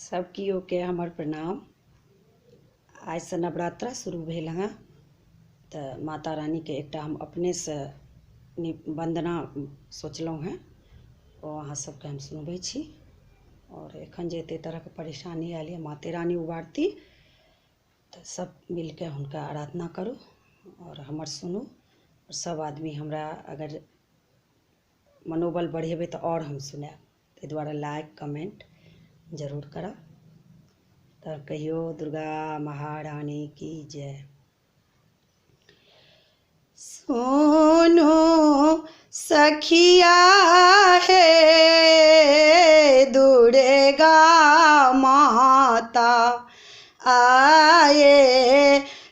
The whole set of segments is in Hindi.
सब कियो के हमर प्रणाम। आज से नवरात्रा शुरू भेल हँ तो माता रानी के एकटा हम अपने से वंदना सोचलहुँ हैं ओ अहाँ सबके हम सुनबै छी। और एखन जे एते तरह के परेशानी आयल है माते रानी उबारती तो सब मिलके हुनका आराधना करू और हमर सुनू। और सब आदमी हमरा अगर मनोबल बढ़ेबै तो और हम सुनाब, ताहि दुआरे लाइक कमेंट जरूर करब। तो कहियो दुर्गा महारानी की जय। सोनो सखिया है दुर्गा माता आए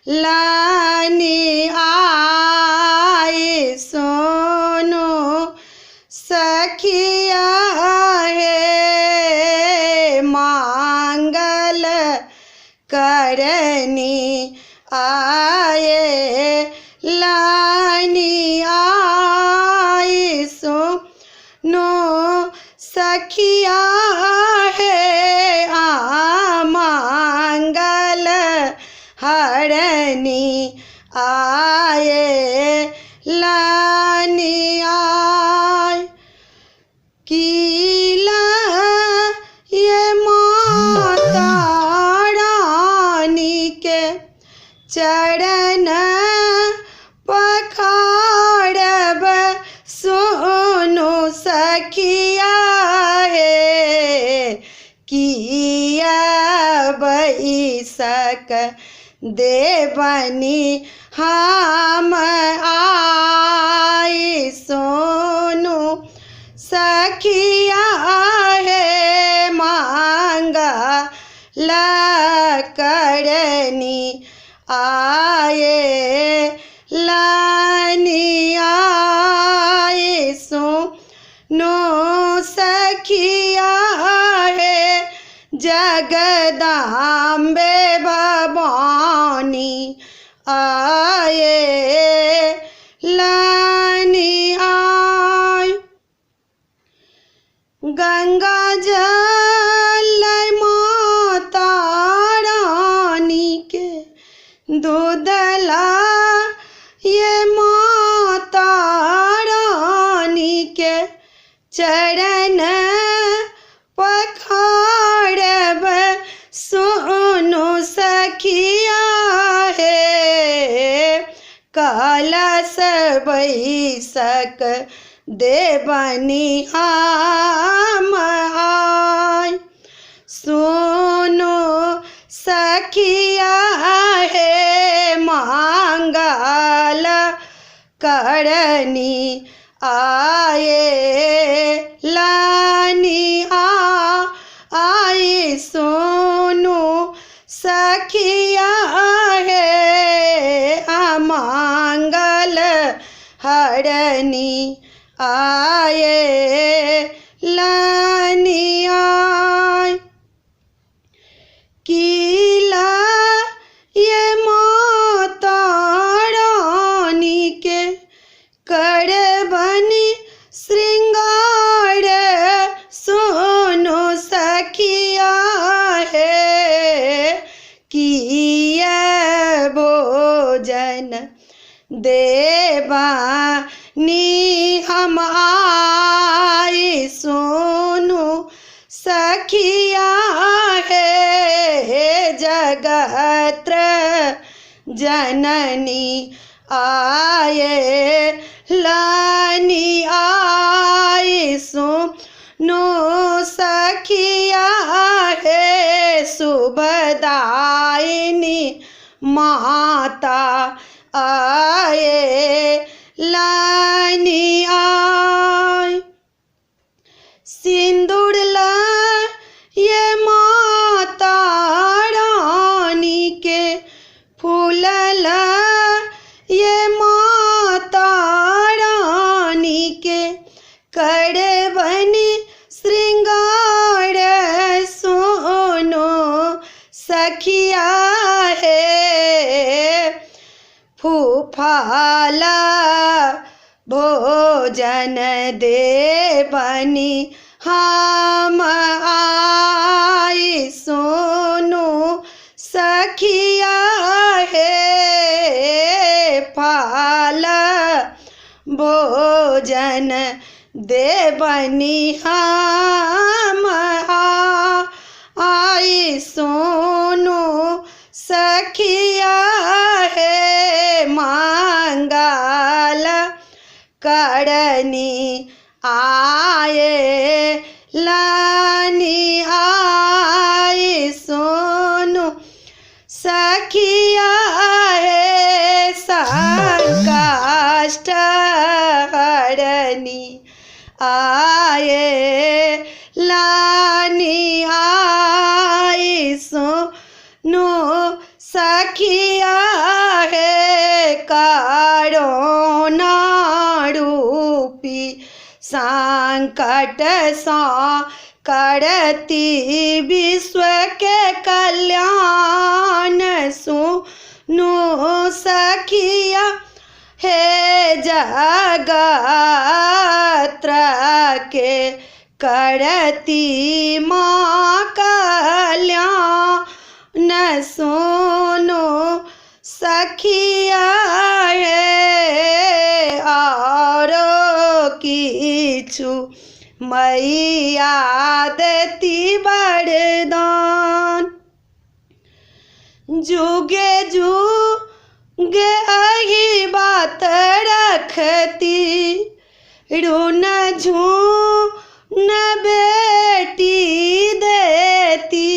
लानी आए। सोनो सखिया है मांगल करनी आए लानी आए। सोनो सखिया है मांगल हरनी आए लानी आए। कीला ये माता रानी के चरण पखारब। सोनो सखिया है किया बैसक देवनी हम आए। सोनो सखिया है मांगा करनी आए लानी आए। सोनो सखिया है जगदम्बे भवानी आए लानी आए। गंगा जल माता रानी के दूधला ये माता रानी के चरण पखारब। सोनो सखिया है कलश बैसक देवनी हम आए। सोनो सखिया है मांगल करनी आए लानी आए। सोनो सखिया है मांगल हरनी आए लानी आए। कीला ये माता रानी के करबनी श्रृंगार। सोनो सखिया है किया भोजन देवानी हम आए। सोनो सखिया है जगत जननी आए लानी आए। सोनो सखिया है शुभदायिनी माता आए लानी आए। सिंदूर ला ये माता रानी के फूल ला ये माता रानी के करबनी श्रृंगार। सोनो सखिया है फूफाला भोजन देवनी हम आई। सखिया हे फल भोजन देवनी हम आई सुनो सखिया हे मंगल करनी आए लानी आई सुनो सखिया हे संकष्ट हरनी आए लानी आई सुनो सखिया हे करुणा रूपी संकट सा करती विश्व के कल्याण सुनो सखिया हे जगत्र के करती माँ कल्याण सुनो सखिया हे और किछु मैया देती वरदान जुगे जुगे यही बात रखती ऋण झून बेटी देती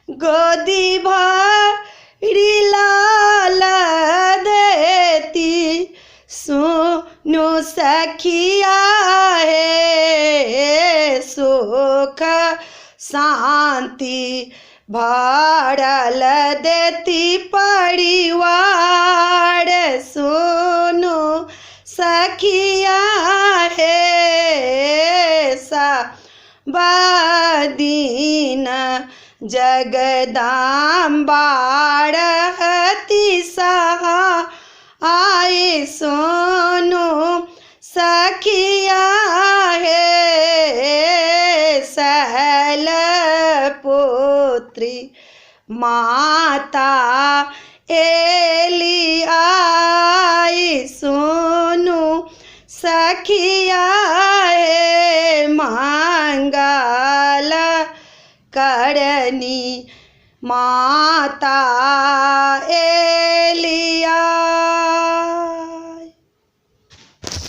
गोदी भरी लाल देती सुनो सखिया हे सुख शांति भरल देती परिवार सुनो सखिया हे बदीन जगदम्बा रहती सहा आए सुनो सखिया हे सहल पुत्री माता एली आई सुनो सखिया हे मंगल करनी माता